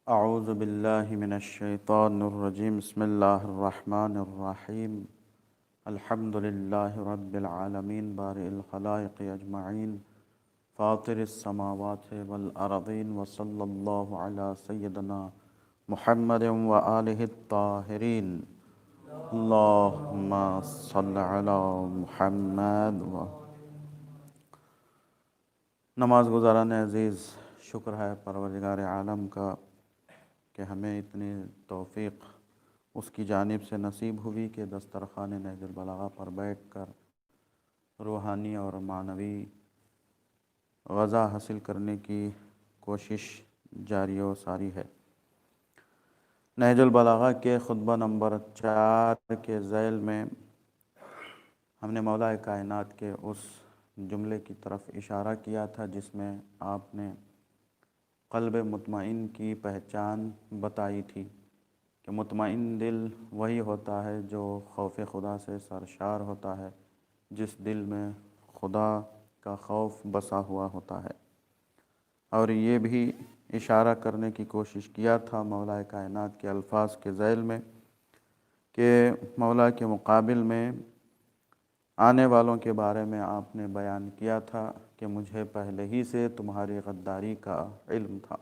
اعوذ باللہ من الشیطان الرجیم بسم اللہ الرحمن الرحیم الحمد للہ رب العالمین بارئ الخلائق اجمعین فاطر السماوات والارضین وصلی اللہ علی سیدنا محمد وآلہ الطاہرین اللہم صل علی محمد نماز گزاران عزیز، شکر ہے پروردگار عالم کا کہ ہمیں اتنی توفیق اس کی جانب سے نصیب ہوئی کہ دسترخوان نہج البلاغہ پر بیٹھ کر روحانی اور معنوی غذا حاصل کرنے کی کوشش جاری و ساری ہے۔ نہج البلاغہ کے خطبہ نمبر 4 کے ذیل میں ہم نے مولا کائنات کے اس جملے کی طرف اشارہ کیا تھا جس میں آپ نے قلب مطمئن کی پہچان بتائی تھی کہ مطمئن دل وہی ہوتا ہے جو خوف خدا سے سرشار ہوتا ہے، جس دل میں خدا کا خوف بسا ہوا ہوتا ہے۔ اور یہ بھی اشارہ کرنے کی کوشش کیا تھا مولا کائنات کے الفاظ کے ذیل میں کہ مولا کے مقابل میں آنے والوں کے بارے میں آپ نے بیان کیا تھا کہ مجھے پہلے ہی سے تمہاری غداری کا علم تھا۔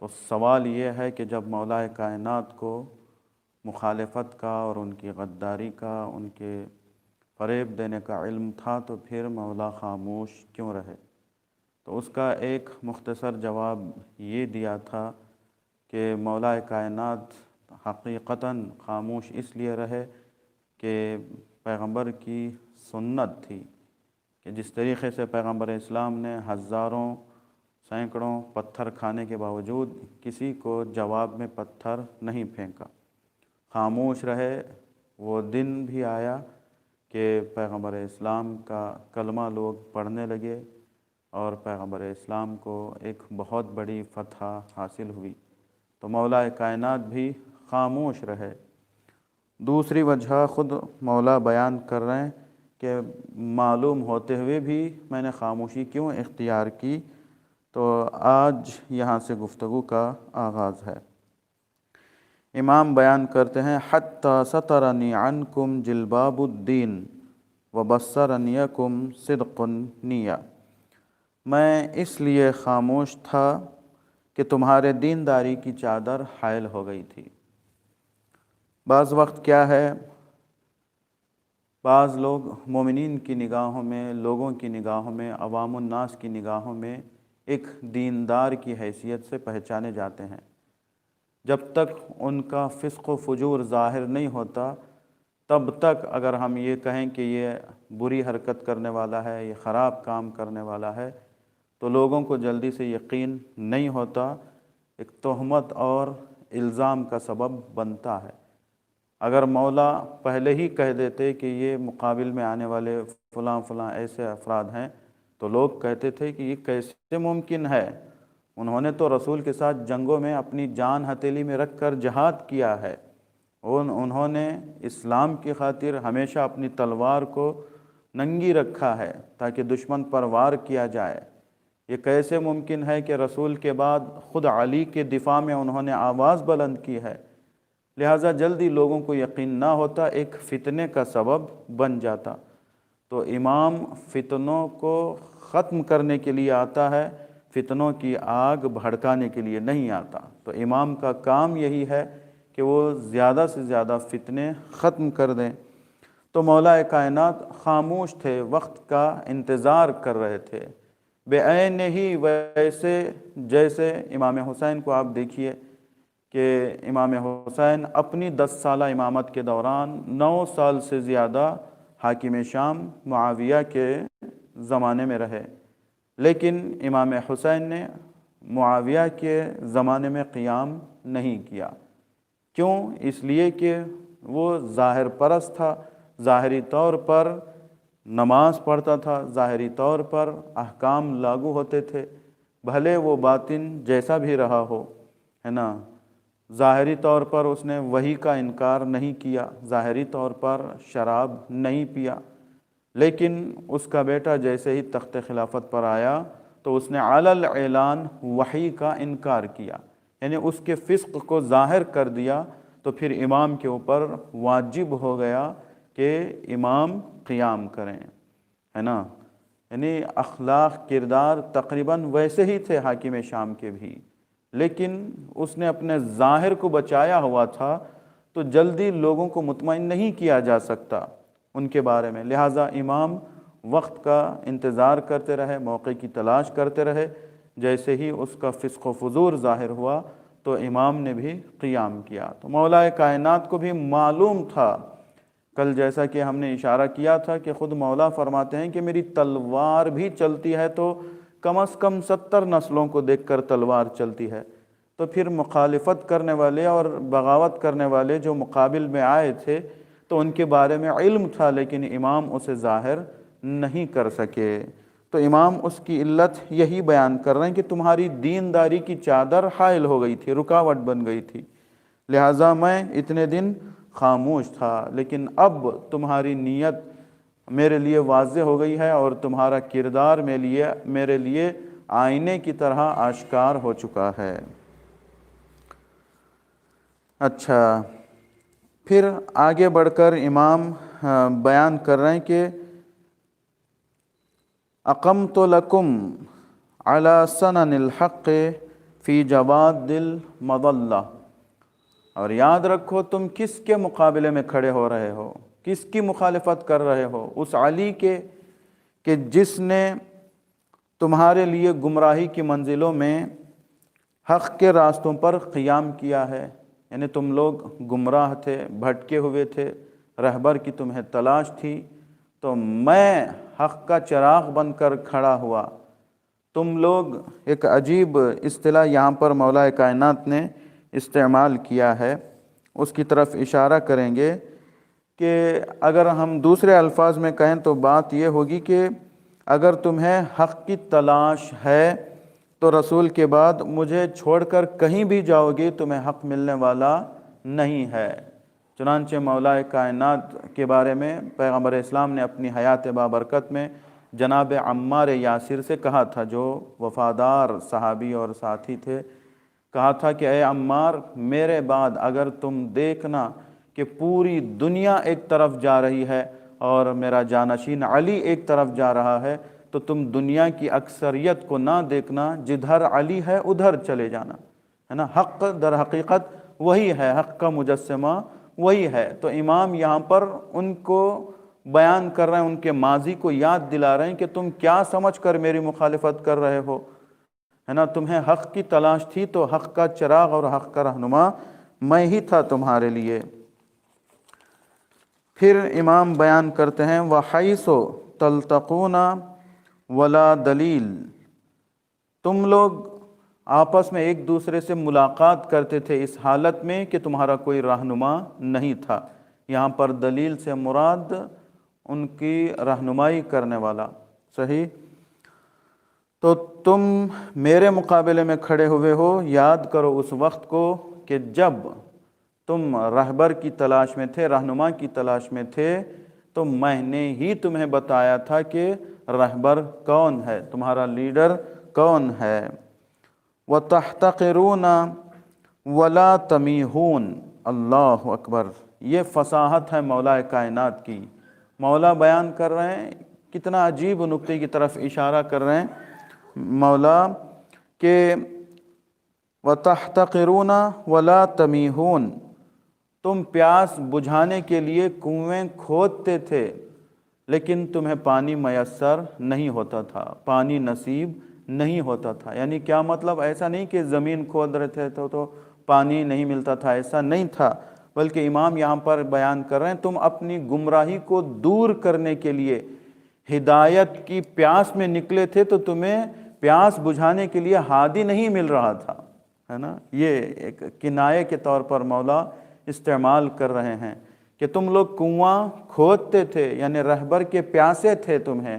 تو سوال یہ ہے کہ جب مولا کائنات کو مخالفت کا اور ان کی غداری کا، ان کے فریب دینے کا علم تھا تو پھر مولا خاموش کیوں رہے؟ تو اس کا ایک مختصر جواب یہ دیا تھا کہ مولا کائنات حقیقتاً خاموش اس لیے رہے کہ پیغمبر کی سنت تھی کہ جس طریقے سے پیغمبر اسلام نے ہزاروں سینکڑوں پتھر کھانے کے باوجود کسی کو جواب میں پتھر نہیں پھینکا، خاموش رہے۔ وہ دن بھی آیا کہ پیغمبر اسلام کا کلمہ لوگ پڑھنے لگے اور پیغمبر اسلام کو ایک بہت بڑی فتح حاصل ہوئی، تو مولا کائنات بھی خاموش رہے۔ دوسری وجہ خود مولا بیان کر رہے ہیں کہ معلوم ہوتے ہوئے بھی میں نے خاموشی کیوں اختیار کی، تو آج یہاں سے گفتگو کا آغاز ہے۔ امام بیان کرتے ہیں حتی سترنی عنکم جلباب الدین وبصرنیکم صدق النیہ، میں اس لیے خاموش تھا کہ تمہارے دینداری کی چادر حائل ہو گئی تھی۔ بعض وقت کیا ہے، بعض لوگ مومنین کی نگاہوں میں، لوگوں کی نگاہوں میں، عوام الناس کی نگاہوں میں ایک دیندار کی حیثیت سے پہچانے جاتے ہیں۔ جب تک ان کا فسق و فجور ظاہر نہیں ہوتا تب تک اگر ہم یہ کہیں کہ یہ بری حرکت کرنے والا ہے، یہ خراب کام کرنے والا ہے، تو لوگوں کو جلدی سے یقین نہیں ہوتا، ایک تہمت اور الزام کا سبب بنتا ہے۔ اگر مولا پہلے ہی کہہ دیتے کہ یہ مقابل میں آنے والے فلاں فلاں ایسے افراد ہیں تو لوگ کہتے تھے کہ یہ کیسے ممکن ہے، انہوں نے تو رسول کے ساتھ جنگوں میں اپنی جان ہتھیلی میں رکھ کر جہاد کیا ہے، انہوں نے اسلام کی خاطر ہمیشہ اپنی تلوار کو ننگی رکھا ہے تاکہ دشمن پر وار کیا جائے، یہ کیسے ممکن ہے کہ رسول کے بعد خود علی کے دفاع میں انہوں نے آواز بلند کی ہے۔ لہٰذا جلدی لوگوں کو یقین نہ ہوتا، ایک فتنے کا سبب بن جاتا۔ تو امام فتنوں کو ختم کرنے کے لیے آتا ہے، فتنوں کی آگ بھڑکانے کے لیے نہیں آتا۔ تو امام کا کام یہی ہے کہ وہ زیادہ سے زیادہ فتنے ختم کر دیں۔ تو مولا کائنات خاموش تھے، وقت کا انتظار کر رہے تھے، بے عین ہی ویسے جیسے امام حسین کو آپ دیکھیے کہ امام حسین اپنی 10 سالہ امامت کے دوران 9 سال سے زیادہ حاکم شام معاویہ کے زمانے میں رہے، لیکن امام حسین نے معاویہ کے زمانے میں قیام نہیں کیا۔ کیوں؟ اس لیے کہ وہ ظاہر پرست تھا، ظاہری طور پر نماز پڑھتا تھا، ظاہری طور پر احکام لاگو ہوتے تھے، بھلے وہ باطن جیسا بھی رہا ہو، ہے نا۔ ظاہری طور پر اس نے وحی کا انکار نہیں کیا، ظاہری طور پر شراب نہیں پیا، لیکن اس کا بیٹا جیسے ہی تخت خلافت پر آیا تو اس نے علی الاعلان وحی کا انکار کیا یعنی اس کے فسق کو ظاہر کر دیا، تو پھر امام کے اوپر واجب ہو گیا کہ امام قیام کریں، ہے نا۔ یعنی اخلاق کردار تقریباً ویسے ہی تھے حاکم شام کے بھی، لیکن اس نے اپنے ظاہر کو بچایا ہوا تھا، تو جلدی لوگوں کو مطمئن نہیں کیا جا سکتا ان کے بارے میں، لہٰذا امام وقت کا انتظار کرتے رہے، موقع کی تلاش کرتے رہے۔ جیسے ہی اس کا فسق و فجور ظاہر ہوا تو امام نے بھی قیام کیا۔ تو مولا کائنات کو بھی معلوم تھا، کل جیسا کہ ہم نے اشارہ کیا تھا کہ خود مولا فرماتے ہیں کہ میری تلوار بھی چلتی ہے تو کم از کم 70 نسلوں کو دیکھ کر تلوار چلتی ہے۔ تو پھر مخالفت کرنے والے اور بغاوت کرنے والے جو مقابل میں آئے تھے تو ان کے بارے میں علم تھا، لیکن امام اسے ظاہر نہیں کر سکے۔ تو امام اس کی علت یہی بیان کر رہے ہیں کہ تمہاری دینداری کی چادر حائل ہو گئی تھی، رکاوٹ بن گئی تھی، لہٰذا میں اتنے دن خاموش تھا، لیکن اب تمہاری نیت میرے لیے واضح ہو گئی ہے اور تمہارا کردار میرے لیے آئینے کی طرح آشکار ہو چکا ہے۔ اچھا، پھر آگے بڑھ کر امام بیان کر رہے ہیں کہ اقمت لکم علی سنن الحق فی جواد المضلہ، اور یاد رکھو تم کس کے مقابلے میں کھڑے ہو رہے ہو، کس کی مخالفت کر رہے ہو، اس علی کے کہ جس نے تمہارے لیے گمراہی کی منزلوں میں حق کے راستوں پر قیام کیا ہے۔ یعنی تم لوگ گمراہ تھے، بھٹکے ہوئے تھے، رہبر کی تمہیں تلاش تھی، تو میں حق کا چراغ بن کر کھڑا ہوا۔ تم لوگ، ایک عجیب اصطلاح یہاں پر مولا کائنات نے استعمال کیا ہے، اس کی طرف اشارہ کریں گے کہ اگر ہم دوسرے الفاظ میں کہیں تو بات یہ ہوگی کہ اگر تمہیں حق کی تلاش ہے تو رسول کے بعد مجھے چھوڑ کر کہیں بھی جاؤ گے تمہیں حق ملنے والا نہیں ہے۔ چنانچہ مولا کائنات کے بارے میں پیغمبر اسلام نے اپنی حیات بابرکت میں جناب عمار یاسر سے کہا تھا، جو وفادار صحابی اور ساتھی تھے، کہا تھا کہ اے عمار، میرے بعد اگر تم دیکھنا کہ پوری دنیا ایک طرف جا رہی ہے اور میرا جانشین علی ایک طرف جا رہا ہے تو تم دنیا کی اکثریت کو نہ دیکھنا، جدھر علی ہے ادھر چلے جانا، ہے نا۔ حق در حقیقت وہی ہے، حق کا مجسمہ وہی ہے۔ تو امام یہاں پر ان کو بیان کر رہے ہیں، ان کے ماضی کو یاد دلا رہے ہیں کہ تم کیا سمجھ کر میری مخالفت کر رہے ہو، ہے نا۔ تمہیں حق کی تلاش تھی تو حق کا چراغ اور حق کا رہنما میں ہی تھا تمہارے لیے۔ پھر امام بیان کرتے ہیں وَحَيْثُ تَلْتَقُونَ وَلَا دلیل، تم لوگ آپس میں ایک دوسرے سے ملاقات کرتے تھے اس حالت میں کہ تمہارا کوئی رہنما نہیں تھا۔ یہاں پر دلیل سے مراد ان کی رہنمائی کرنے والا، صحیح۔ تو تم میرے مقابلے میں کھڑے ہوئے ہو، یاد کرو اس وقت کو کہ جب تم رہبر کی تلاش میں تھے، رہنما کی تلاش میں تھے، تو میں نے ہی تمہیں بتایا تھا کہ رہبر کون ہے، تمہارا لیڈر کون ہے۔ وَتَحْتَقِرُونَ وَلَا تَمِيهُونَ، اللہ اکبر، یہ فصاحت ہے مولا کائنات کی۔ مولا بیان کر رہے ہیں، کتنا عجیب نقطے کی طرف اشارہ کر رہے ہیں مولا کہ وَتَحْتَقِرُونَ وَلَا تَمِيهُونَ، تم پیاس بجھانے کے لیے کنویں کھودتے تھے لیکن تمہیں پانی میسر نہیں ہوتا تھا، پانی نصیب نہیں ہوتا تھا۔ یعنی کیا مطلب؟ ایسا نہیں کہ زمین کھود رہے تھے تو پانی نہیں ملتا تھا، ایسا نہیں تھا، بلکہ امام یہاں پر بیان کر رہے ہیں تم اپنی گمراہی کو دور کرنے کے لیے ہدایت کی پیاس میں نکلے تھے تو تمہیں پیاس بجھانے کے لیے ہادی نہیں مل رہا تھا، ہے نا۔ یہ ایک کنایے کے طور پر مولا استعمال کر رہے ہیں کہ تم لوگ کنواں کھودتے تھے، یعنی رہبر کے پیاسے تھے تمہیں،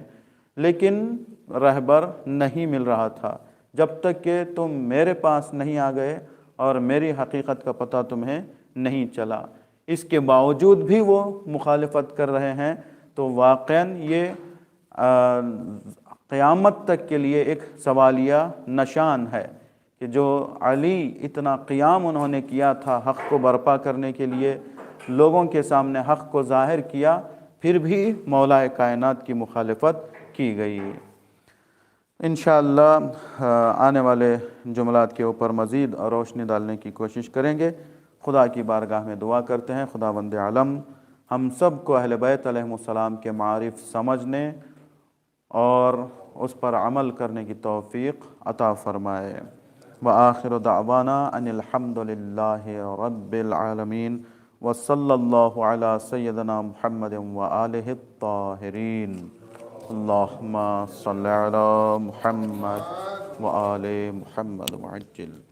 لیکن رہبر نہیں مل رہا تھا جب تک کہ تم میرے پاس نہیں آ گئے اور میری حقیقت کا پتہ تمہیں نہیں چلا۔ اس کے باوجود بھی وہ مخالفت کر رہے ہیں، تو واقعاً یہ قیامت تک کے لیے ایک سوالیہ نشان ہے کہ جو علی اتنا قیام انہوں نے کیا تھا حق کو برپا کرنے کے لیے، لوگوں کے سامنے حق کو ظاہر کیا، پھر بھی مولا کائنات کی مخالفت کی گئی۔ انشاءاللہ آنے والے جملات کے اوپر مزید روشنی ڈالنے کی کوشش کریں گے۔ خدا کی بارگاہ میں دعا کرتے ہیں خداوند عالم ہم سب کو اہل بیت علیہم السلام کے معارف سمجھنے اور اس پر عمل کرنے کی توفیق عطا فرمائے۔ وآخر دعوانا ان الحمد للہ رب العالمین وصلی اللہ علی سیدنا محمد وآلہ الطاہرین۔ اللہم صلی علی محمد وآل محمد وعجل